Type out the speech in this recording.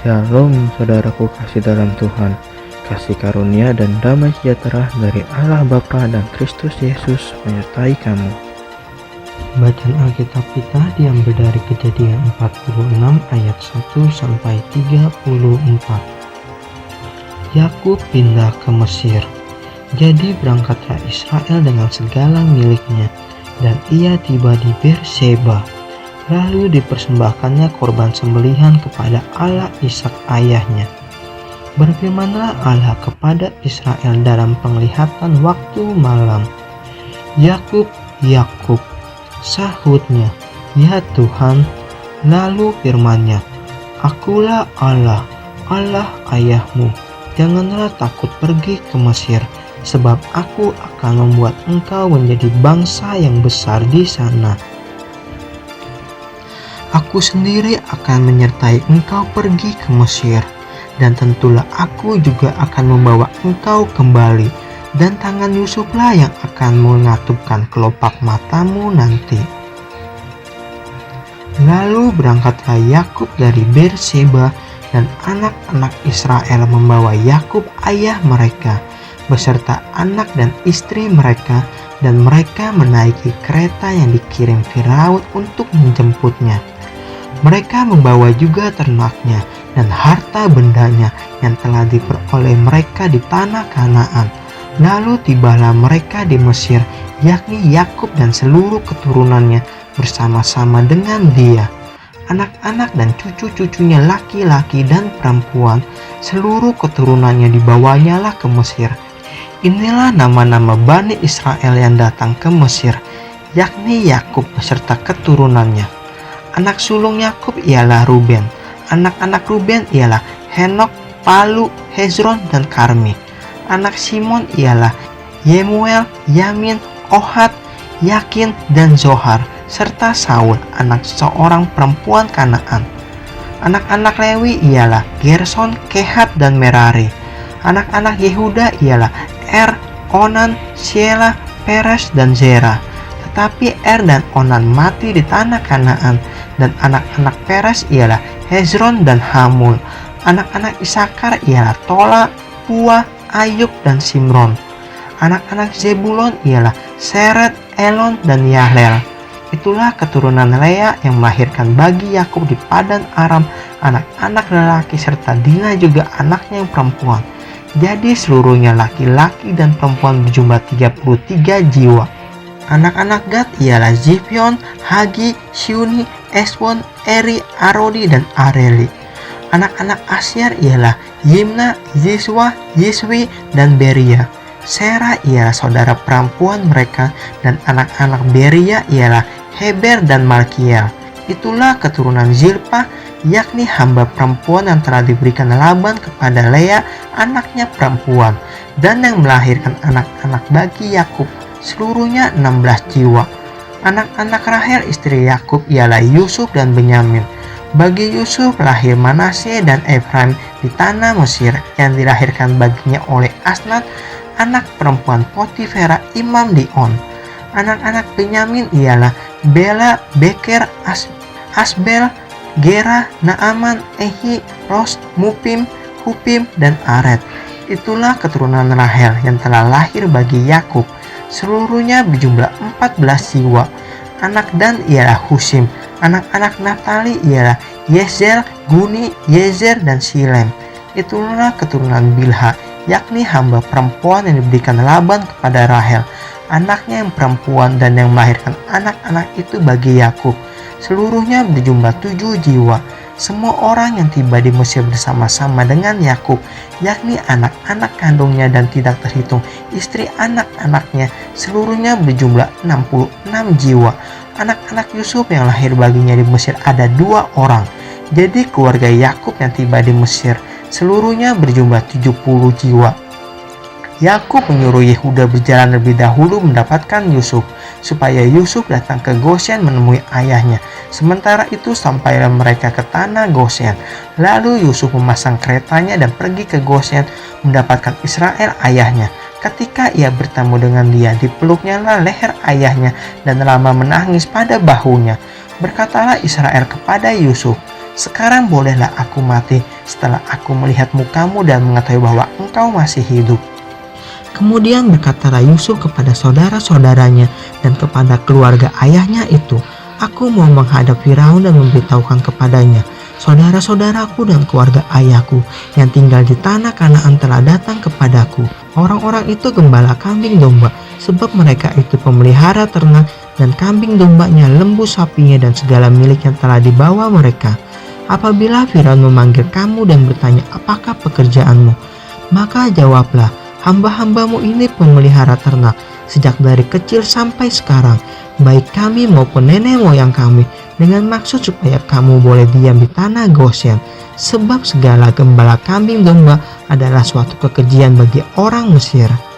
Shalom saudaraku kasih dalam Tuhan, kasih karunia dan damai sejahtera dari Allah Bapa dan Kristus Yesus menyertai kamu. Bacaan Alkitab kita diambil dari Kejadian 46 ayat 1 sampai 34. Yakub pindah ke Mesir. Jadi berangkatlah Israel dengan segala miliknya, dan ia tiba di Berseba. Lalu dipersembahkannya korban sembelihan kepada Allah Ishak ayahnya. Berfirmanlah Allah kepada Israel dalam penglihatan waktu malam. Yakub, Yakub, sahutnya, ya Tuhan. Lalu firman-Nya, Akulah Allah, Allah ayahmu. Janganlah takut pergi ke Mesir, sebab aku akan membuat engkau menjadi bangsa yang besar di sana. Aku sendiri akan menyertai engkau pergi ke Mesir, dan tentulah aku juga akan membawa engkau kembali, dan tangan Yusuflah yang akan mengatupkan kelopak matamu nanti. Lalu berangkatlah Yakub dari Berseba, dan anak-anak Israel membawa Yakub ayah mereka, beserta anak dan istri mereka, dan mereka menaiki kereta yang dikirim Firaun untuk menjemputnya. Mereka membawa juga ternaknya dan harta bendanya yang telah diperoleh mereka di tanah Kanaan. Lalu tibalah mereka di Mesir, yakni Yakub dan seluruh keturunannya bersama-sama dengan dia. Anak-anak dan cucu-cucunya laki-laki dan perempuan, seluruh keturunannya dibawanyalah ke Mesir. Inilah nama-nama Bani Israel yang datang ke Mesir, yakni Yakub beserta keturunannya. Anak sulung Yakub ialah Ruben. Anak-anak Ruben ialah Henok, Palu, Hezron, dan Karmi. Anak Simon ialah Yemuel, Yamin, Ohad, Yakin, dan Zohar, serta Saul, anak seorang perempuan Kanaan. Anak-anak Lewi ialah Gerson, Kehat, dan Merari. Anak-anak Yehuda ialah Onan, Shelah, Peres, dan Zerah. Tetapi dan Onan mati di tanah Kanaan, dan anak-anak Peres ialah Hezron dan Hamul. Anak-anak Isakar ialah Tola, Pua, Ayub, dan Simron. Anak-anak Zebulon ialah Seret, Elon, dan Yahlel. Itulah keturunan Lea yang melahirkan bagi Yakub di Padan Aram anak-anak lelaki serta Dina juga anaknya yang perempuan. Jadi seluruhnya laki-laki dan perempuan berjumlah 33 jiwa. Anak-anak Gad ialah Zifion, Hagi, Syuni, Esbon, Eri, Arodi, dan Areli. Anak-anak Asyar ialah Yimna, Yiswa, Yiswi, dan Beria. Serah ialah saudara perempuan mereka, dan anak-anak Beria ialah Heber dan Malkiel. Itulah keturunan Zilpah, yakni hamba perempuan yang telah diberikan Laban kepada Lea anaknya perempuan, dan yang melahirkan anak-anak bagi Yakub, seluruhnya 16 jiwa. Anak-anak Rahel istri Yakub ialah Yusuf dan Benyamin. Bagi Yusuf lahir Manasye dan Efraim di tanah Mesir, yang dilahirkan baginya oleh Asnat, anak perempuan Potifera imam di On. Anak-anak Benyamin ialah Bela, Beker, Asbel, Gera, Naaman, Ehi, Ros, Mupim, Hupim, dan Aret. Itulah keturunan Rahel yang telah lahir bagi Yakub, seluruhnya berjumlah 14 jiwa. Anak Dan ialah Husim. Anak-anak Naftali ialah Yezel, Guni, Yezer, dan Silem. Itulah keturunan Bilha, yakni hamba perempuan yang diberikan Laban kepada Rahel anaknya yang perempuan, dan yang melahirkan anak-anak itu bagi Yakub, seluruhnya berjumlah 7 jiwa. Semua orang yang tiba di Mesir bersama-sama dengan Yakub, yakni anak-anak kandungnya dan tidak terhitung istri anak-anaknya, seluruhnya berjumlah 66 jiwa. Anak-anak Yusuf yang lahir baginya di Mesir ada 2 orang. Jadi keluarga Yakub yang tiba di Mesir seluruhnya berjumlah 70 jiwa. Yakub menyuruh Yehuda berjalan lebih dahulu mendapatkan Yusuf, supaya Yusuf datang ke Goshen menemui ayahnya. Sementara itu sampailah mereka ke tanah Goshen. Lalu Yusuf memasang keretanya dan pergi ke Goshen mendapatkan Israel ayahnya. Ketika ia bertemu dengan dia, dipeluknya leher ayahnya dan lama menangis pada bahunya. Berkatalah Israel kepada Yusuf, "Sekarang bolehlah aku mati, setelah aku melihat mukamu dan mengetahui bahwa engkau masih hidup." Kemudian berkatalah Yusuf kepada saudara-saudaranya dan kepada keluarga ayahnya itu, "Aku mau menghadap Firaun dan memberitahukan kepadanya, saudara-saudaraku dan keluarga ayahku yang tinggal di tanah Kanaan telah datang kepadaku. Orang-orang itu gembala kambing domba, sebab mereka itu pemelihara ternak, dan kambing dombanya, lembu sapinya, dan segala milik yang telah dibawa mereka. Apabila Firaun memanggil kamu dan bertanya, 'Apakah pekerjaanmu?' maka jawablah, 'Hamba-hambamu ini pemelihara ternak sejak dari kecil sampai sekarang, baik kami maupun nenek moyang kami, dengan maksud supaya kamu boleh diam di tanah Goshen. Sebab segala gembala kambing domba adalah suatu kekejian bagi orang Mesir.'